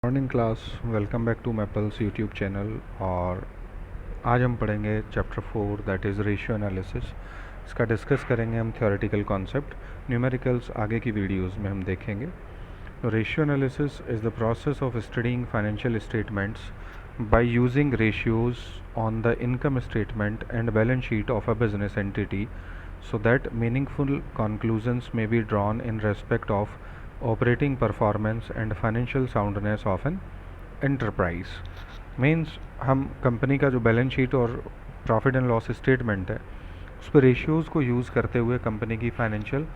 Morning class, welcome back to Maples YouTube channel. और आज हम पढ़ेंगे chapter 4 that is ratio analysis. इसका डिस्कस करेंगे हम थ्योरेटिकल कॉन्सेप्ट, न्यूमेरिकल्स आगे की वीडियोस में हम देखेंगे। तो ratio analysis is the process of studying financial statements by using ratios on the income statement and balance sheet of a business entity so that meaningful conclusions may be drawn in respect of operating performance and financial soundness of an enterprise। Means हम company का जो balance sheet और profit and loss statement है उस पर ratios को use करते हुए कंपनी की फाइनेंशियल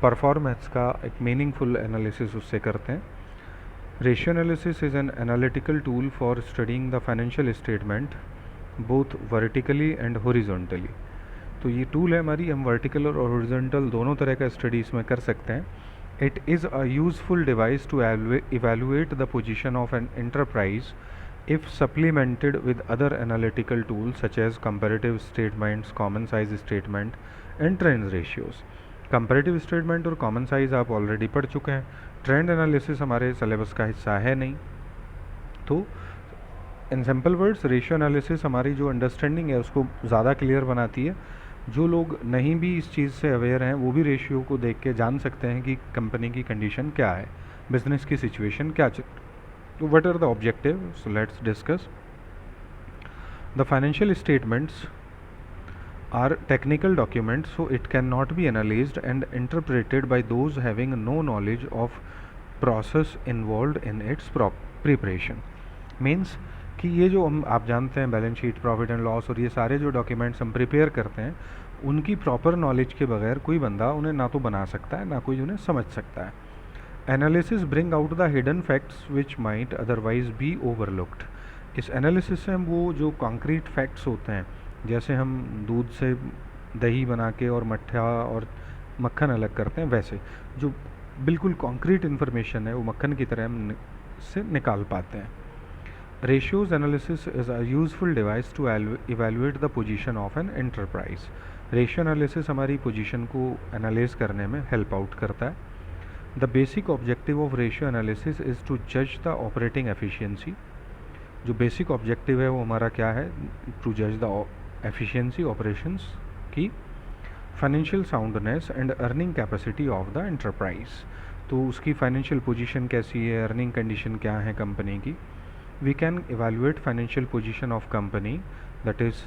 परफॉर्मेंस का एक मीनिंगफुल एनालिसिस उससे करते हैं। Ratio analysis is an analytical tool for studying the financial statement both vertically and horizontally. तो ये टूल है हमारी, हम वर्टिकल और हॉरिजॉन्टल दोनों तरह का स्टडीज़ में कर सकते हैं। It is a useful device to evaluate the position of an enterprise if supplemented with other analytical tools such as comparative statements, common size statement and trend ratios। comparative statement और common size आप already पढ़ चुके हैं। Trend analysis हमारे syllabus का हिस्सा है नहीं। तो in simple words ratio analysis हमारी जो अंडरस्टैंडिंग है उसको ज़्यादा क्लियर बनाती है। जो लोग नहीं भी इस चीज़ से अवेयर हैं वो भी रेशियो को देख के जान सकते हैं कि कंपनी की कंडीशन क्या है, बिजनेस की सिचुएशन क्या चल। तो what are the objective, so let's discuss. The financial statements are technical documents, so it cannot be analyzed and interpreted by those having no knowledge of process involved in its preparation। Means कि ये जो हम आप जानते हैं balance sheet, profit and loss और ये सारे जो डॉक्यूमेंट्स हम प्रिपेयर करते हैं उनकी प्रॉपर नॉलेज के बगैर कोई बंदा उन्हें ना तो बना सकता है ना कोई उन्हें समझ सकता है। Analysis bring out the hidden facts which might otherwise be overlooked. इस एनालिसिस से हम वो जो कॉन्क्रीट फैक्ट्स होते हैं, जैसे हम दूध से दही बना के और मट्ठा और मक्खन अलग करते हैं, वैसे जो बिल्कुल कॉन्क्रीट इन्फॉर्मेशन है वो मक्खन की तरह हम से निकाल पाते हैं। Ratios analysis is a useful device to evaluate the position of an enterprise। Ratio analysis हमारी पोजीशन को एनालाइज करने में हेल्प आउट करता है। The basic objective of ratio analysis is to जज द ऑपरेटिंग एफिशिएंसी। जो बेसिक ऑब्जेक्टिव है वो हमारा क्या है, टू जज द एफिशिएंसी ऑपरेशंस की, financial soundness and earning capacity of the enterprise. तो उसकी फाइनेंशियल पोजीशन कैसी है, अर्निंग कंडीशन क्या है कंपनी की। We can evaluate financial position of company, that is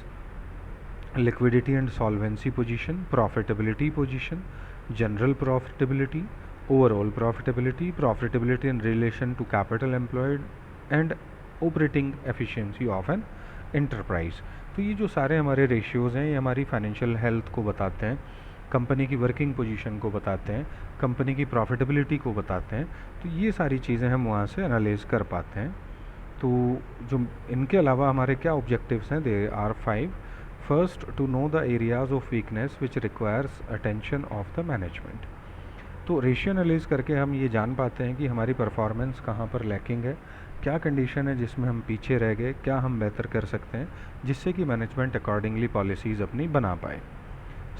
liquidity and solvency position, profitability position, general profitability, overall profitability, profitability in relation to capital employed and operating efficiency of an enterprise। तो ये जो सारे हमारे ratios हैं ये हमारी financial health को बताते हैं, कंपनी की वर्किंग पोजीशन को बताते हैं, कंपनी की प्रॉफिटेबिलिटी को बताते हैं। तो ये सारी चीज़ें हम वहाँ से एनालाइज कर पाते हैं। तो जो इनके अलावा हमारे क्या ऑब्जेक्टिव्स हैं, they are 5। First, to know the areas of weakness which requires attention of the management. तो रेशियो एनालाइज करके हम ये जान पाते हैं कि हमारी परफॉर्मेंस कहाँ पर लैकिंग है, क्या कंडीशन है जिसमें हम पीछे रह गए, क्या हम बेहतर कर सकते हैं जिससे कि मैनेजमेंट अकॉर्डिंगली पॉलिसीज़ अपनी बना पाए।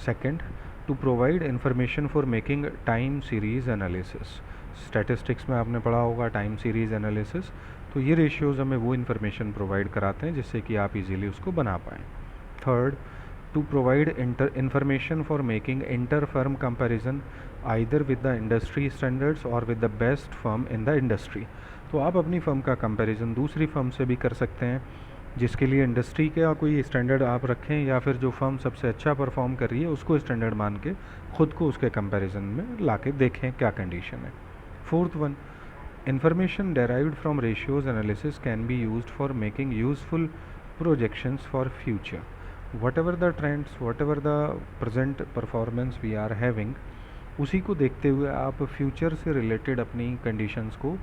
Second, to provide information for making time series analysis. Statistics में आपने पढ़ा होगा टाइम सीरीज़ एनालिसिस। तो ये रेशियोज़ हमें वो इन्फॉर्मेशन प्रोवाइड कराते हैं जिससे कि आप इजीली उसको बना पाएँ। Third, to provide information for making inter firm comparison either with the industry standards और with the best firm in the industry. तो आप अपनी फर्म का कंपैरिजन दूसरी फर्म से भी कर सकते हैं, जिसके लिए इंडस्ट्री का कोई स्टैंडर्ड आप रखें या फिर जो फर्म सबसे अच्छा परफॉर्म कर रही है उसको स्टैंडर्ड मान के ख़ुद को उसके कंपैरिजन में ला के देखें क्या कंडीशन है। Fourth one, information derived from ratios analysis can be used for making useful projections for future। whatever the trends, whatever the present performance we are having, उसी को देखते हुए आप फ्यूचर से रिलेटेड अपनी कंडीशंस को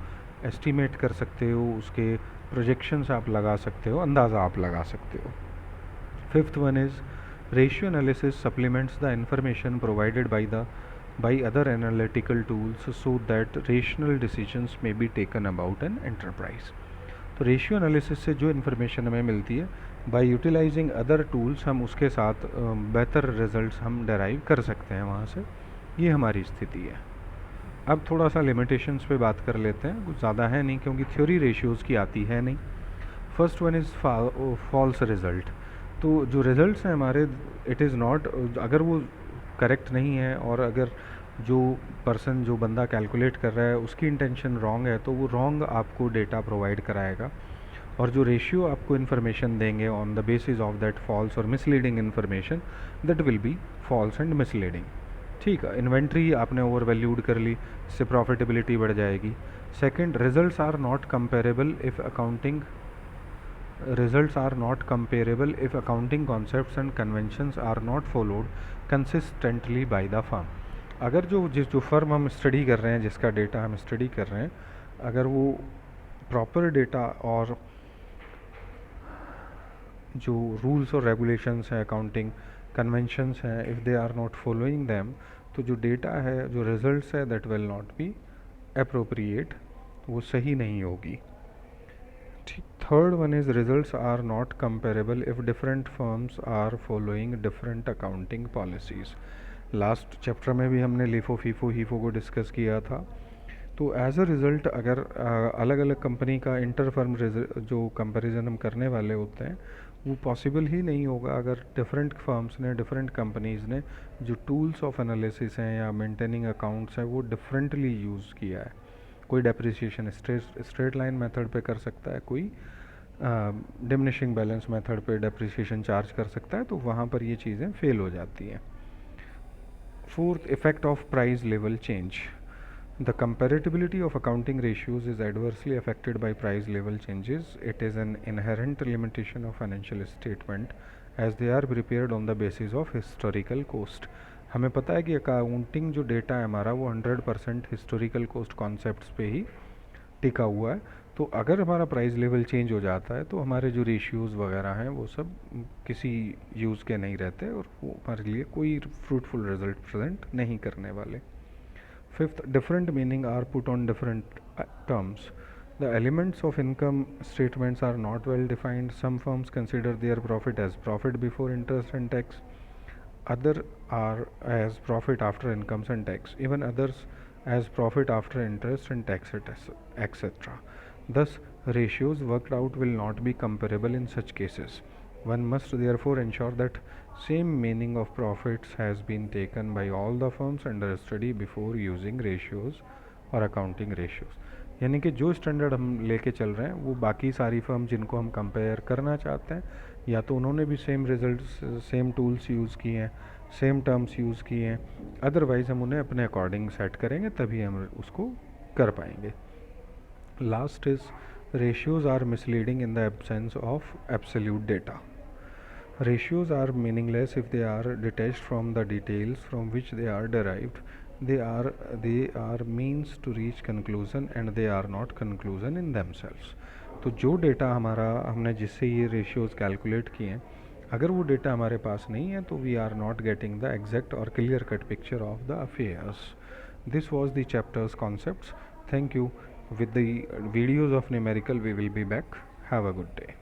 एस्टिमेट कर सकते हो, उसके प्रोजेक्शंस आप लगा सकते हो, अंदाज़ा आप लगा सकते हो। Fifth one is ratio analysis supplements the information provided by other analytical tools so that rational decisions may be taken about an enterprise। तो रेशियो एनालिसिस से जो इन्फॉर्मेशन हमें मिलती है बाय यूटिलाइजिंग अदर टूल्स हम उसके साथ बेहतर रिजल्ट्स हम डेराइव कर सकते हैं वहाँ से। ये हमारी स्थिति है। अब थोड़ा सा लिमिटेशंस पे बात कर लेते हैं, कुछ ज़्यादा है नहीं क्योंकि थ्योरी रेशियोज़ की आती है नहीं। First one is false result. तो जो रिज़ल्ट्स हैं हमारे, इट इज़ नॉट, अगर वो करेक्ट नहीं है और अगर जो पर्सन, जो बंदा कैलकुलेट कर रहा है उसकी इंटेंशन रॉन्ग है, तो वो रॉन्ग आपको डेटा प्रोवाइड कराएगा। और जो रेशियो आपको इन्फॉर्मेशन देंगे on the basis of that false और misleading information, that will be false and misleading. ठीक है, इन्वेंट्री आपने ओवर वैल्यूड कर ली, इससे प्रॉफिटेबिलिटी बढ़ जाएगी। Second, results are not comparable if accounting results are not comparable if accounting concepts and conventions are not followed consistently by the firm। अगर जो firm हम स्टडी कर रहे हैं, जिसका डेटा हम स्टडी कर रहे हैं, अगर वो प्रॉपर डेटा और जो रूल्स और रेगुलेशंस हैं, अकाउंटिंग कन्वेंशंस हैं, if they are not following them, तो जो डेटा है, जो रिजल्ट्स है, that will not be appropriate, वो सही नहीं होगी। Third one is results are not comparable if different firms are following different accounting policies. Last chapter में भी हमने लिफो फीफो हीफो को डिस्कस किया था। तो एज अ रिज़ल्ट अगर अलग अलग कंपनी का इंटर फर्म जो कंपैरिजन हम करने वाले होते हैं, वो पॉसिबल ही नहीं होगा अगर डिफरेंट फर्म्स ने, डिफरेंट कंपनीज़ ने जो टूल्स ऑफ एनालिसिस हैं या मेंटेनिंग अकाउंट्स हैं वो डिफरेंटली यूज़ किया है। कोई डेप्रिसिएशन स्ट्रेट लाइन मेथड पे कर सकता है, कोई डिमिनिशिंग बैलेंस मेथड पे डेप्रिसिएशन चार्ज कर सकता है, तो वहाँ पर ये चीज़ें फेल हो जाती हैं। Fourth, effect of price level change. The comparability of accounting ratios is adversely affected by price level changes. It is an inherent limitation of financial statement as they are prepared on the basis of historical cost। हमें पता है कि accounting जो data है हमारा वो 100% historical coast concepts पे ही टिका हुआ है। तो अगर हमारा प्राइस लेवल चेंज हो जाता है तो हमारे जो रेशियोज़ वगैरह हैं वो सब किसी यूज़ के नहीं रहते और वो हमारे लिए कोई फ्रूटफुल रिजल्ट प्रेजेंट नहीं करने वाले। Fifth, different meaning are put on different terms. The elements of income statements are not well defined. Some firms consider their profit as profit before interest and tax. Other are as profit after incomes and tax. Even others as profit after interest and tax, etc. Thus, ratios worked out will not be comparable in such cases. One must therefore ensure that same meaning of profits has been taken by all the firms under study before using ratios और accounting ratios. यानी कि जो standard हम लेके चल रहे हैं वो बाकी सारी फर्म जिनको हम कंपेयर करना चाहते हैं, या तो उन्होंने भी same results, same tools use किए हैं, सेम टर्म्स यूज़ किए हैं, अदरवाइज़ हम उन्हें अपने अकॉर्डिंग सेट करेंगे, तभी हम उसको कर पाएंगे। Last is ratios are misleading in the absence of absolute data. Ratios are meaningless if they are detached from the details from which they are derived. They are means to reach conclusion and they are not conclusion in themselves. तो जो data हमारा, हमने जिससे ये ratios calculate किए हैं, अगर वो डेटा हमारे पास नहीं है तो we are not getting the exact और clear cut picture of the affairs. This was the chapters concepts. Thank you. With the videos of numerical we will be back. Have a good day.